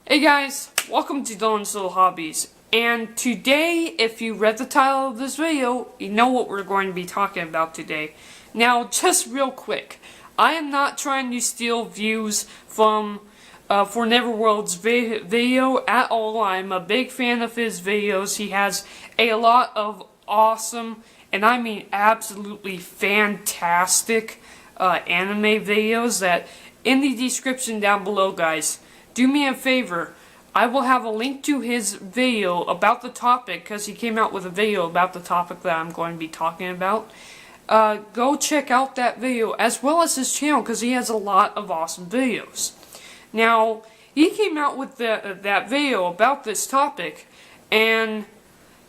Hey guys, welcome to Dylan's Little Hobbies. And today, if you read the title of this video, you know what we're going to be talking about today. Now, just real quick, I am not trying to steal views from for Neverworld's video at all. I'm a big fan of his videos. He has a lot of awesome, and I mean absolutely fantastic anime videos that in the description down below, guys. Do me a favor, I will have a link to his video about the topic, because he came out with a video about the topic that I'm going to be talking about. Go check out that video, as well as his channel, because he has a lot of awesome videos. Now, he came out with that video about this topic, and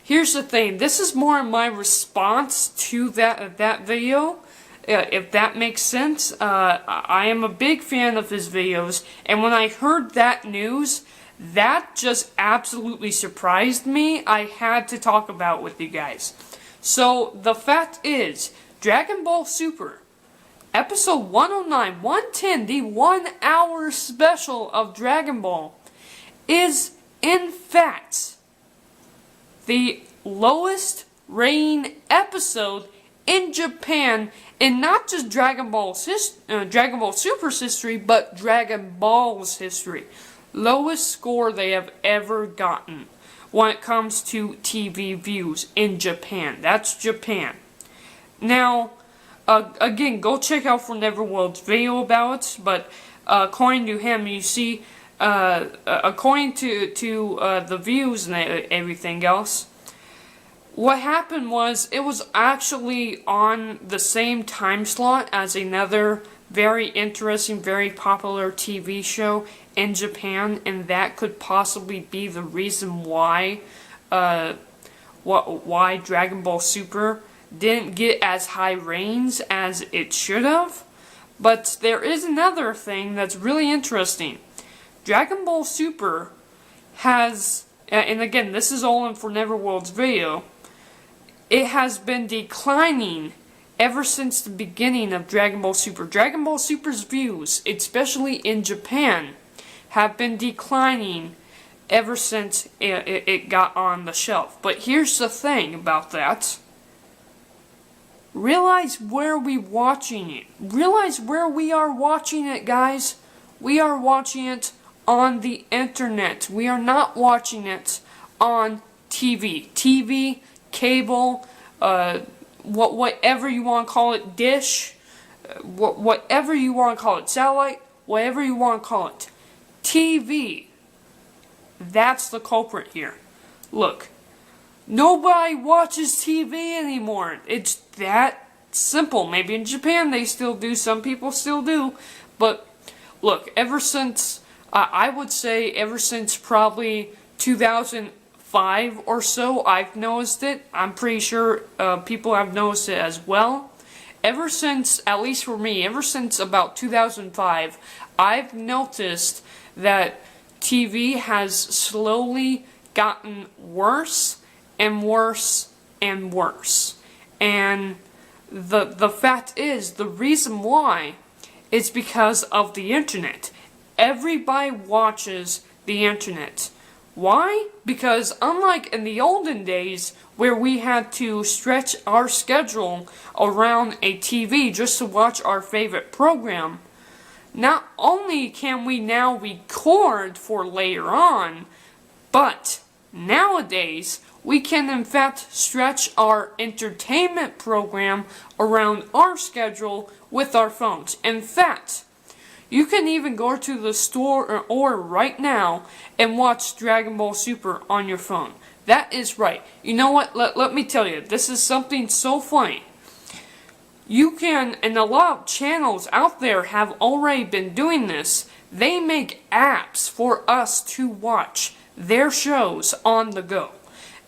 here's the thing, this is more my response to that video. If that makes sense. I am a big fan of his videos, and when I heard that news, that just absolutely surprised me. I had to talk about it with you guys. So, the fact is, Dragon Ball Super, episode 109, 110, the 1 hour special of Dragon Ball, is, in fact, the lowest rating episode in Japan, in not just Dragon Ball Super's history, but Dragon Ball's history. Lowest score they have ever gotten when it comes to TV views in Japan. That's Japan. Now, again, go check out for Neverworld's video about it, but according to him, you see, according to the views and everything else, what happened was, it was actually on the same time slot as another very interesting, very popular TV show in Japan, and that could possibly be the reason why Dragon Ball Super didn't get as high ratings as it should have. But there is another thing that's really interesting. Dragon Ball Super has, and again, this is all in for Neverworld's video, it has been declining ever since the beginning of Dragon Ball Super. Dragon Ball Super's views, especially in Japan, have been declining ever since it got on the shelf. But here's the thing about that. Realize where we're watching it. Realize where we are watching it, guys. We are watching it on the internet. We are not watching it on TV. TV, cable, whatever you want to call it, dish, whatever you want to call it, satellite, whatever you want to call it. TV. That's the culprit here. Look, nobody watches TV anymore. It's that simple. Maybe in Japan they still do, some people still do, but look, ever since, I would say ever since probably 2005 or so, I've noticed it. I'm pretty sure people have noticed it as well. Ever since, at least for me, ever since about 2005, I've noticed that TV has slowly gotten worse and worse and worse. And the fact is, the reason why is because of the internet. Everybody watches the internet. Why? Because unlike in the olden days, where we had to stretch our schedule around a TV just to watch our favorite program, not only can we now record for later on, but nowadays we can in fact stretch our entertainment program around our schedule with our phones. In fact, you can even go to the store or right now and watch Dragon Ball Super on your phone. That is right. You know what? Let me tell you, this is something so funny. You can, and a lot of channels out there have already been doing this. They make apps for us to watch their shows on the go.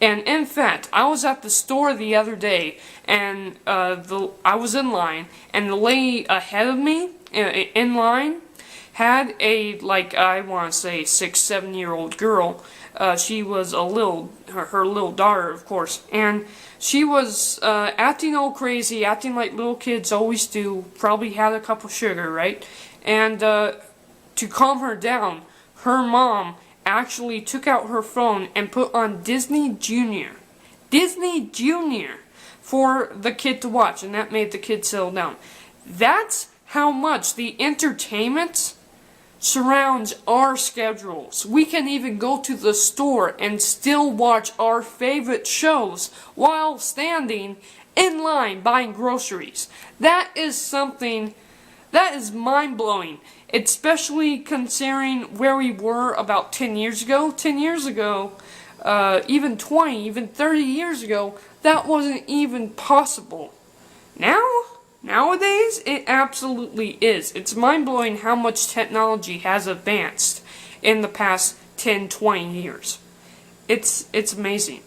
And in fact, I was at the store the other day, and I was in line, and the lady ahead of me in line had a, like, I want to say 6-7-year-old girl. She was her little daughter, of course, and she was acting all crazy, acting like little kids always do. Probably had a cup of sugar, right? And to calm her down, her mom actually took out her phone and put on Disney Junior. Disney Junior for the kid to watch, and that made the kid settle down. That's how much the entertainment surrounds our schedules. We can even go to the store and still watch our favorite shows while standing in line buying groceries. That is something that is mind-blowing, especially considering where we were about 10 years ago. 10 years ago, even 20, even 30 years ago, that wasn't even possible. Nowadays, it absolutely is. It's mind-blowing how much technology has advanced in the past 10, 20 years. It's amazing.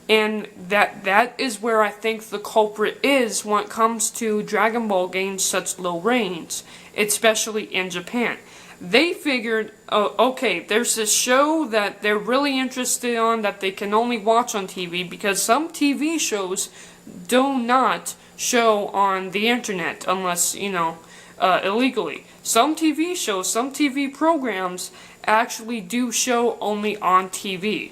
And that is where I think the culprit is when it comes to Dragon Ball gains such low ratings, especially in Japan. They figured, oh, okay, there's this show that they're really interested in that they can only watch on TV because some TV shows do not show on the internet unless, illegally. Some TV shows, some TV programs actually do show only on TV.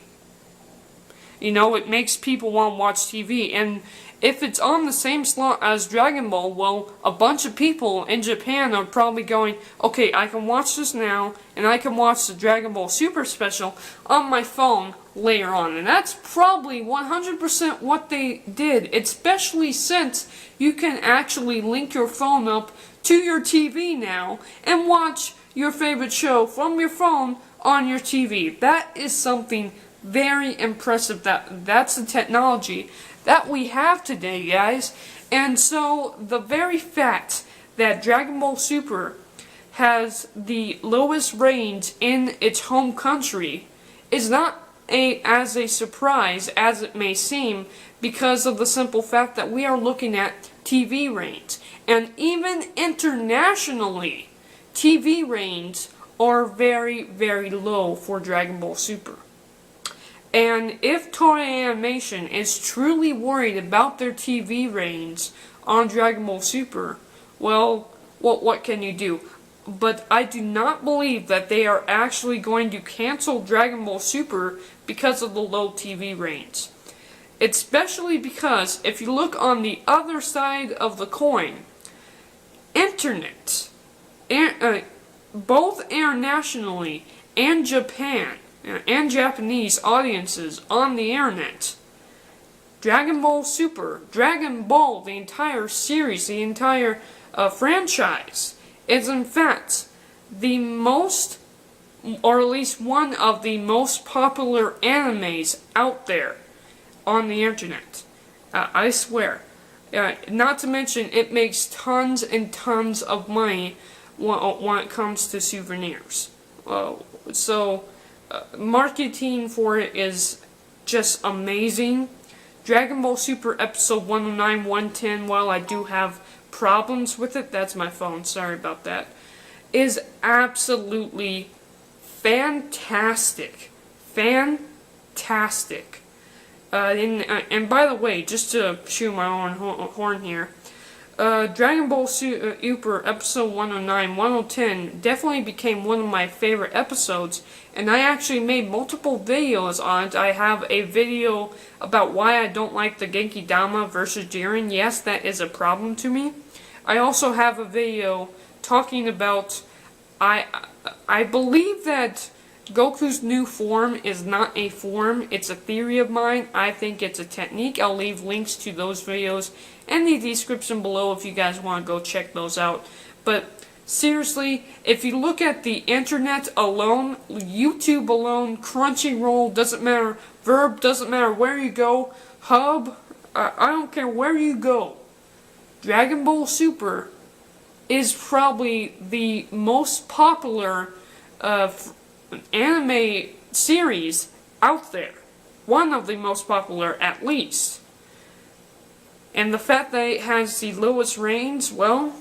It makes people want to watch TV, and if it's on the same slot as Dragon Ball, well, a bunch of people in Japan are probably going, okay, I can watch this now, and I can watch the Dragon Ball Super Special on my phone later on. And that's probably 100% what they did, especially since you can actually link your phone up to your TV now and watch your favorite show from your phone on your TV. That is something very impressive. That's the technology that we have today, guys. And so the very fact that Dragon Ball Super has the lowest ratings in its home country is not as a surprise as it may seem, because of the simple fact that we are looking at TV ratings. And even internationally, TV ratings are very, very low for Dragon Ball Super. And if Toei Animation is truly worried about their TV ratings on Dragon Ball Super, well, what can you do? But I do not believe that they are actually going to cancel Dragon Ball Super because of the low TV ratings. Especially because, if you look on the other side of the coin, internet, both internationally and Japan, and Japanese audiences on the internet, Dragon Ball Super, Dragon Ball, the entire series, the entire franchise, is in fact the most, or at least one of the most popular animes out there on the internet. I swear. Not to mention, it makes tons and tons of money when it comes to souvenirs. Marketing for it is just amazing. Dragon Ball Super episode 109, 110, while I do have problems with it, that's my phone, sorry about that, is absolutely fantastic. Fantastic. And by the way, just to shoot my own horn here, Dragon Ball Super episode 109, 110 definitely became one of my favorite episodes, and I actually made multiple videos on it. I have a video about why I don't like the Genki Dama versus Jiren. Yes, that is a problem to me. I also have a video talking about, I believe that Goku's new form is not a form, it's a theory of mine. I think it's a technique. I'll leave links to those videos in the description below if you guys want to go check those out. But seriously, if you look at the internet alone, YouTube alone, Crunchyroll, doesn't matter, Verb, doesn't matter where you go, Hub, I don't care where you go, Dragon Ball Super is probably the most popular anime series out there. One of the most popular, at least. And the fact that it has the lowest ratings, well,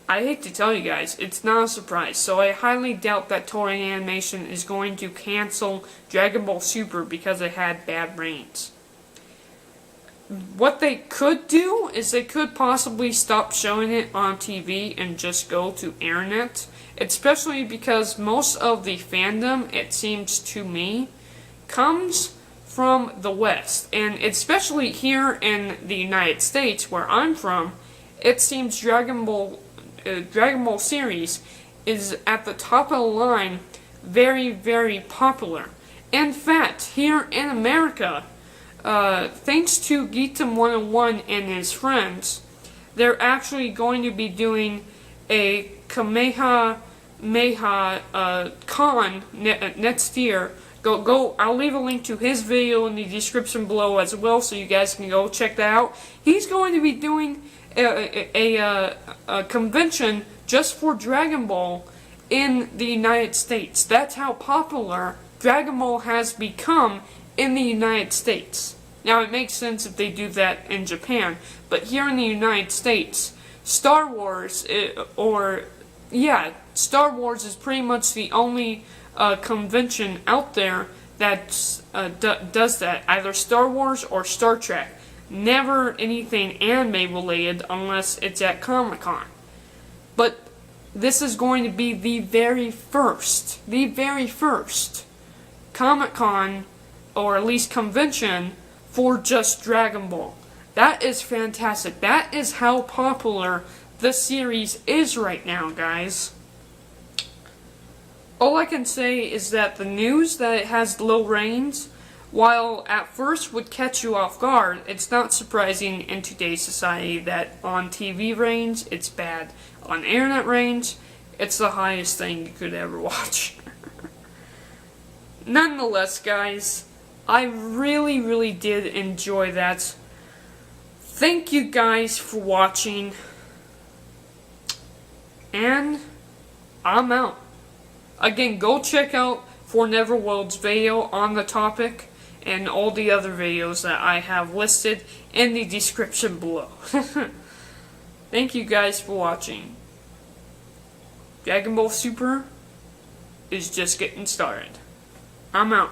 I hate to tell you guys, it's not a surprise. So I highly doubt that Toei Animation is going to cancel Dragon Ball Super because it had bad ratings. What they could do is they could possibly stop showing it on TV and just go to internet especially because most of the fandom, it seems to me, comes from the West, and especially here in the United States, where I'm from, it seems Dragon Ball series is at the top of the line, very, very popular. In fact, here in America, thanks to Geekdom 101 and his friends, they're actually going to be doing a Kamehameha Con next year. Go! I'll leave a link to his video in the description below as well, so you guys can go check that out. He's going to be doing a convention just for Dragon Ball in the United States. That's how popular Dragon Ball has become in the United States. Now, it makes sense if they do that in Japan, but here in the United States, Star Wars is pretty much the only convention out there that does that. Either Star Wars or Star Trek. Never anything anime related unless it's at Comic-Con. But this is going to be the very first Comic-Con, or at least convention, for just Dragon Ball. That is fantastic. That is how popular the series is right now, guys. All I can say is that the news that it has low ratings, while at first would catch you off guard, it's not surprising in today's society that on TV ratings, it's bad. On internet ratings, it's the highest thing you could ever watch. Nonetheless, guys, I really, really did enjoy that. Thank you guys for watching. And I'm out. Again, go check out For Neverworld's video on the topic and all the other videos that I have listed in the description below. Thank you guys for watching. Dragon Ball Super is just getting started. I'm out.